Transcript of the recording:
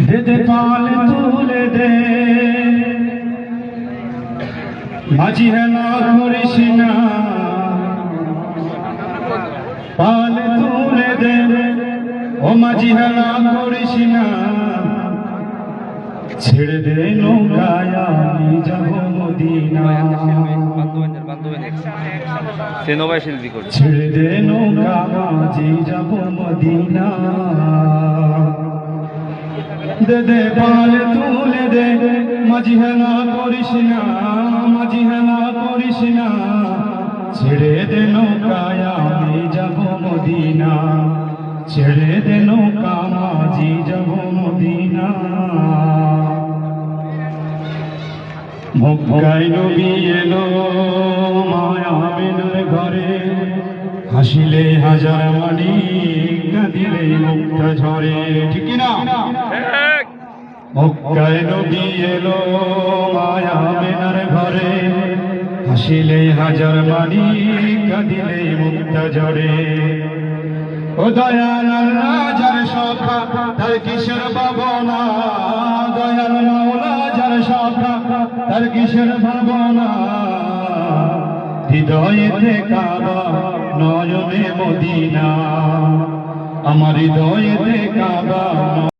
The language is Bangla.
দে দে পাল তুলে দে মাঝি হেলা করিস না, পাল তুলে দে ও মাঝি হেলা করিস না, ছেড়ে দে নৌকায় আমি যাব মদিনা, ছেড়ে দে নৌকা মাঝি যাব মদিনা, দে দে পাল তুলে দে মাঝি হেলা করিস না, মাঝি হেলা করিস না, ছেড়ে দে নৌকায় আমি যাব মদিনা, ছেড়ে দে নৌকা মাঝি যাব মদিনা। মক্কায় নবী এলো মায়া আমিনার ঘরে, হাসিলে হাজার মানি কাঁদিলে মুক্তা ঝরে, ঠিক না? মক্কায় নবী এলো মায়া আমিনার ঘরে, হাসিলে হাজার মানি কাঁদিলে মুক্তা ঝরে। ও দয়াল রাজার সখা তার কিসের ভাবনা, দয়াল মাওলা যার সখা তার কিসের ভাবনা, হৃদয়েতে কাবা নয়নে মদিনা, আমার হৃদয়েতে কাবা।